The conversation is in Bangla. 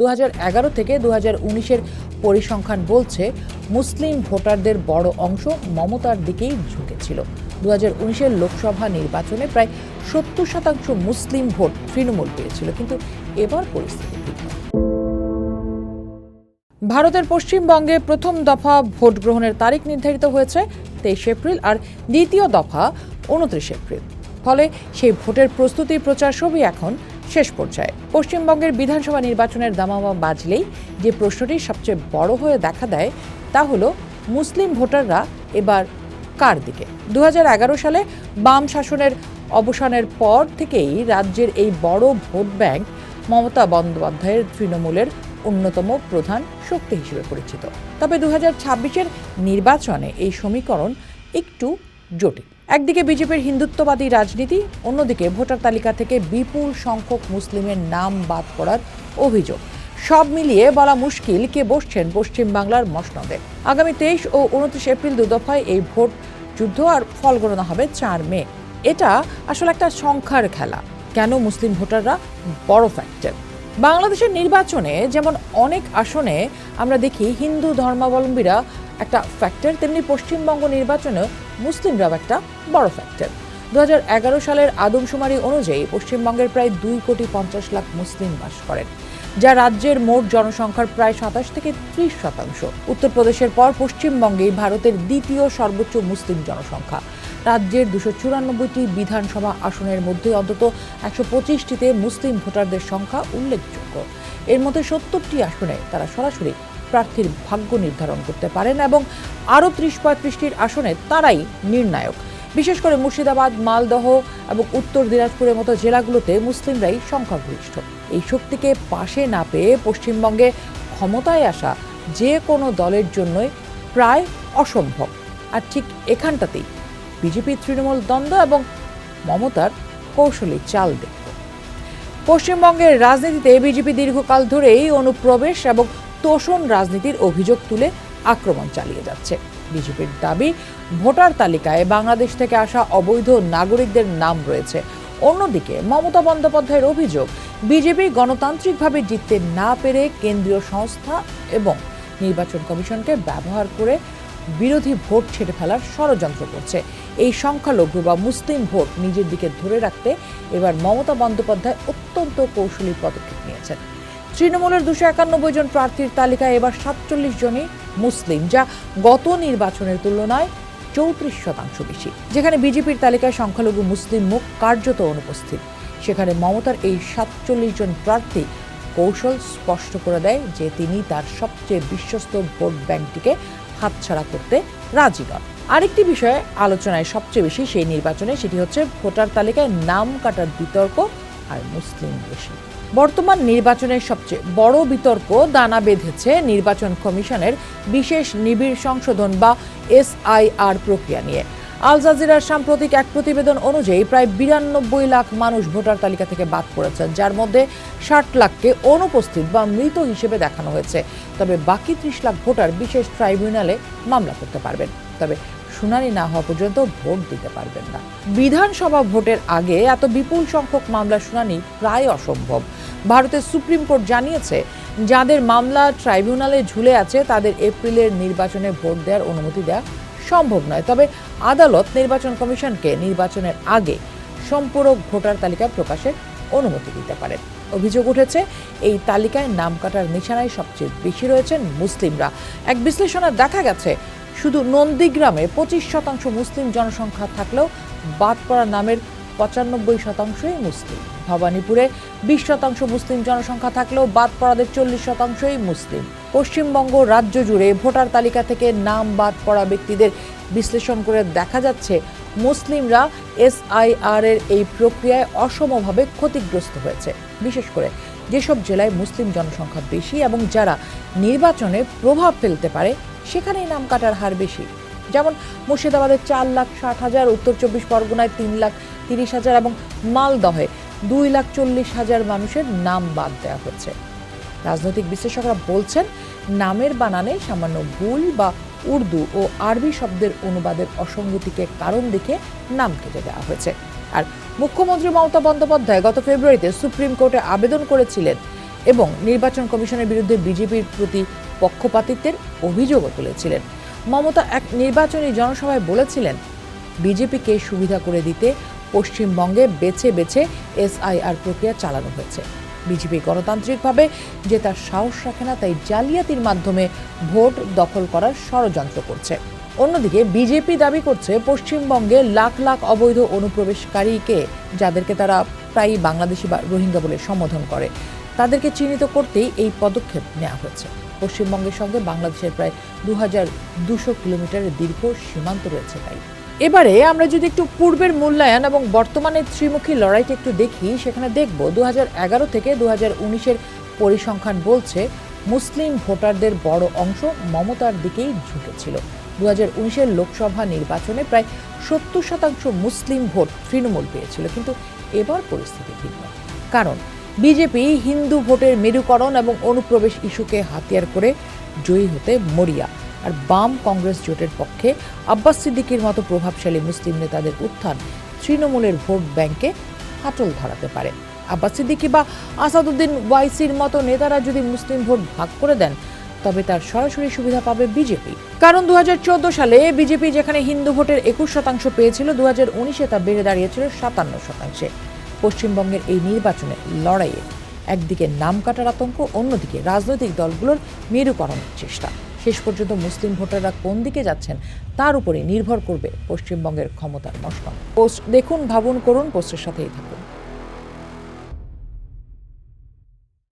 2011 থেকে 2019-এর পরিসংখ্যান বলছে মুসলিম ভোটারদের বড় অংশ মমতার দিকেই ঝুঁকেছিল। 2019-এর লোকসভা নির্বাচনে প্রায় 70% মুসলিম ভোট তৃণমূল পেয়েছিল, কিন্তু এবার পরিস্থিতি ভিন্ন। ভারতের পশ্চিমবঙ্গে প্রথম দফা ভোট গ্রহণের তারিখ নির্ধারিত হয়েছে 23 এপ্রিল আর দ্বিতীয় দফা 29 এপ্রিল। ফলে সেই ভোটের প্রস্তুতি প্রচার সবই এখন শেষ পর্যায়ে। পশ্চিমবঙ্গের বিধানসভা নির্বাচনের দামামা বাজলেই যে প্রশ্নটি সবচেয়ে বড় হয়ে দেখা দেয় তা হলো মুসলিম ভোটাররা এবার কার দিকে। 2011 সালে বাম শাসনের অবসানের পর থেকেই রাজ্যের এই বড় ভোট ব্যাংক মমতা বন্দ্যোপাধ্যায়ের তৃণমূলের অন্যতম প্রধান শক্তি হিসেবে পরিচিত। তবে 2026-এর নির্বাচনে এই সমীকরণ একটু জটিল। একদিকে বিজেপির হিন্দুত্ববাদী রাজনীতি, অন্যদিকে ভোটার তালিকা থেকে বিপুল সংখ্যক মুসলিমের নাম বাদ পড়ার অভিযোগ। সব মিলিয়ে বলা মুশকিল কে বসছেন পশ্চিমবাংলার মসনদে। আগামী 23 ও 29 এপ্রিল দুদফায় এই ভোট যুদ্ধ, আর ফল গণনা হবে 4 মে। এটা আসলে একটা সংখ্যার খেলা। কেন মুসলিম ভোটাররা বড় ফ্যাক্টর? বাংলাদেশের নির্বাচনে যেমন অনেক আসনে আমরা দেখি হিন্দু ধর্মাবলম্বীরা একটা ফ্যাক্টর, তেমনি পশ্চিমবঙ্গ নির্বাচনে মুসলিমরাও একটা বড় ফ্যাক্টর। 2011 সালের আদমশুমারি অনুযায়ী পশ্চিমবঙ্গের প্রায় 2,50,00,000 মুসলিম বাস করেন, যা রাজ্যের মোট জনসংখ্যার প্রায় 27 থেকে 30%। উত্তরপ্রদেশের পর পশ্চিমবঙ্গেই ভারতের দ্বিতীয় সর্বোচ্চ মুসলিম জনসংখ্যা। রাজ্যের 294টি বিধানসভা আসনের মধ্যে অন্তত 125টিতে মুসলিম ভোটারদের সংখ্যা উল্লেখযোগ্য। এর মধ্যে 70টি আসনে তারা সরাসরি প্রার্থীর ভাগ্য নির্ধারণ করতে পারেন এবং আরও 30-35টির আসনে তারাই নির্ণায়ক। বিশেষ করে মুর্শিদাবাদ, মালদহ এবং উত্তর দিনাজপুরের মতো জেলাগুলোতে মুসলিমরাই সংখ্যাগরিষ্ঠ। এই শক্তিকে পাশে না পেয়ে পশ্চিমবঙ্গে ক্ষমতায় আসা যে কোনো দলের জন্যই প্রায় অসম্ভব। আর ঠিক এখানটাতেই বিজেপি তৃণমূল দ্বন্দ্ব এবং মমতার কৌশলী চাল দেখব। পশ্চিমবঙ্গের রাজনীতিতে বিজেপি দীর্ঘকাল ধরেই অনুপ্রবেশ এবং তোষণ রাজনীতির অভিযোগ তুলে আক্রমণ চালিয়ে যাচ্ছে। বিজেপির দাবি, ভোটার তালিকায় বাংলাদেশ থেকে আসা অবৈধ নাগরিকদের নাম রয়েছে। অন্যদিকে মমতা বন্দ্যোপাধ্যায়ের অভিযোগ, বিজেপি গণতান্ত্রিকভাবে জিততে না পেরে কেন্দ্রীয় সংস্থা এবং নির্বাচন কমিশনকে ব্যবহার করে বিরোধী ভোট ছেড়ে ফেলার ষড়যন্ত্র করছে। এই সংখ্যালঘু বা মুসলিম ভোট নিজের দিকে ধরে রাখতে এবার মমতা বন্দ্যোপাধ্যায় অত্যন্ত কৌশলী পদক্ষেপ নিয়েছেন। তৃণমূলের 291 জন প্রার্থীর তালিকায় এবার 47 জনই মুসলিম, যা গত নির্বাচনের তুলনায় 34% বেশি। যেখানে বিজেপির তালিকায় সংখ্যালঘু মুসলিম মুখ কার্যত অনুপস্থিত, সেখানে মমতার এই 47 জন প্রার্থী কৌশল স্পষ্ট করে দেয় যে তিনি তার সবচেয়ে বিশ্বস্ত ভোট ব্যাংকটিকে হাতছাড়া করতে রাজি নন। আরেকটি বিষয়ে আলোচনায় সবচেয়ে বেশি সেই নির্বাচনে, সেটি হচ্ছে ভোটার তালিকায় নাম কাটার বিতর্ক আর মুসলিম বেশি। বর্তমান নির্বাচনের সবচেয়ে বড় বিতর্ক দানা বেঁধেছে নির্বাচন কমিশনের বিশেষ নিবিড় সংশোধন বা SIR প্রক্রিয়া নিয়ে। আল জাজিরার সাম্প্রতিক এক প্রতিবেদন অনুযায়ী প্রায় 92 লাখ মানুষ ভোটার তালিকা থেকে বাদ পড়েছেন, যার মধ্যে 60 লাখকে অনুপস্থিত বা মৃত হিসেবে দেখানো হয়েছে। তবে বাকি 30 লাখ ভোটার বিশেষ ট্রাইব্যুনালে মামলা করতে পারবেন, তবে শুনানি না হওয়া পর্যন্ত ভোট দিতে পারবেন না। বিধানসভা ভোটের আগে এত বিপুল সংখ্যক মামলা শুনানি প্রায় অসম্ভব। ভারতের সুপ্রিম কোর্ট জানিয়েছে, যাদের মামলা ট্রাইব্যুনালে ঝুলে আছে তাদের এপ্রিলের নির্বাচনে ভোট দেওয়ার অনুমতি দেওয়া সম্ভব নয়। তবে আদালত নির্বাচন কমিশনকে নির্বাচনের আগে সম্পূরক ভোটার তালিকা প্রকাশের অনুমতি দিতে পারে। অভিযোগ উঠেছে, এই তালিকায় নাম কাটার নিশানায় সবচেয়ে বেশি রয়েছেন মুসলিমরা। এক বিশ্লেষণে দেখা গেছে, শুধু নন্দীগ্রামে 25% মুসলিম জনসংখ্যা থাকলেও বাদ পড়া নামের 95%ই মুসলিম। ভবানীপুরে 20% মুসলিম জনসংখ্যা থাকলেও বাদ পড়াদের 40%ই মুসলিম। পশ্চিমবঙ্গ রাজ্য জুড়ে ভোটার তালিকা থেকে নাম বাদ পড়া ব্যক্তিদের বিশ্লেষণ করে দেখা যাচ্ছে, মুসলিমরা SIR এর এই প্রক্রিয়ায় অসমভাবে ক্ষতিগ্রস্ত হয়েছে। বিশেষ করে যেসব জেলায় মুসলিম জনসংখ্যা বেশি এবং যারা নির্বাচনে প্রভাব ফেলতে পারে, সেখানেই নাম কাটার হার বেশি। যেমন মুর্শিদাবাদে 4,60,000, উত্তর 24 পরগনায় 3,30,000 এবং মালদহে 2,40,000 মানুষের নাম বাদ দেওয়া হচ্ছে। রাজনৈতিক বিশ্লেষকরা বলছেন, নামের বানানে সামান্য ভুল বা উর্দু ও আরবি শব্দের অনুবাদের অসঙ্গতিকে কারণ দেখে নাম কেটে দেওয়া হয়েছে। আর মুখ্যমন্ত্রী মমতা বন্দ্যোপাধ্যায় গত ফেব্রুয়ারিতে সুপ্রিম কোর্টে আবেদন করেছিলেন এবং নির্বাচন কমিশনের বিরুদ্ধে বিজেপির প্রতি পক্ষপাতিত্বের অভিযোগও তুলেছিলেন। মমতা এক নির্বাচনী জনসভায় বলেছিলেন, বিজেপিকে সুবিধা করে দিতে পশ্চিমবঙ্গে বেছে বেছে এসআইআর প্রক্রিয়া চালানো হয়েছে। বিজেপি গণতান্ত্রিকভাবে জেতার সাহস রাখে না, তাই জালিয়াতির মাধ্যমে ভোট দখল করার ষড়যন্ত্র করছে। অন্যদিকে বিজেপি দাবি করছে পশ্চিমবঙ্গে লাখ লাখ অবৈধ অনুপ্রবেশকারীকে, যাদেরকে তারা প্রায়ই বাংলাদেশি বা রোহিঙ্গা বলে সম্বোধন করে, তাদেরকে চিহ্নিত করতেই এই পদক্ষেপ নেওয়া হয়েছে। পশ্চিমবঙ্গের সঙ্গে বাংলাদেশের প্রায় 2200 কিলোমিটারের দীর্ঘ সীমান্ত রয়েছে। তাই এবারে আমরা যদি একটু পূর্বের মূল্যায়ন এবং বর্তমানের ত্রিমুখী লড়াইটা একটু দেখি, সেখানে দেখব 2011 থেকে 2019-এর পরিসংখ্যান বলছে মুসলিম ভোটারদের বড় অংশ মমতার দিকেই ঝুঁকেছিল। 2019-এর লোকসভা নির্বাচনে প্রায় 70% মুসলিম ভোট তৃণমূল পেয়েছিল, কিন্তু এবার পরিস্থিতি ভিন্ন। কারণ বিজেপি হিন্দু ভোটের মেরুকরণ এবং অনুপ্রবেশ ইস্যুকে হাতিয়ার করে জয়ী হতে মরিয়া, আর বাম কংগ্রেস জোটের পক্ষে আব্বাস সিদ্দিকীর মতো প্রভাবশালী মুসলিম নেতাদের উত্থান তৃণমূলের ভোট ব্যাংকে ফাটল ধরাতে পারে। আব্বাস সিদ্দিকী বা আসাদুদ্দিন ওয়াইসির মতো নেতারা যদি মুসলিম ভোট ভাগ করে দেন, তবে তার সরাসরি সুবিধা পাবে বিজেপি। কারণ 2014 সালে বিজেপি যেখানে হিন্দু ভোটের 21% পেয়েছিল, 2019-এ তা বেড়ে দাঁড়িয়েছিল 57%। পশ্চিমবঙ্গের এই নির্বাচনের লড়াইয়ে একদিকে নাম কাটার আতঙ্ক, অন্যদিকে রাজনৈতিক দলগুলোর মেরুকরণের চেষ্টা। শেষ পর্যন্ত মুসলিম ভোটাররা কোন দিকে যাচ্ছেন তার উপরে নির্ভর করবে পশ্চিমবঙ্গের ক্ষমতার মসনদ। পোস্ট দেখুন, ভাবুন, করুন, পোস্টের সাথেই থাকুন।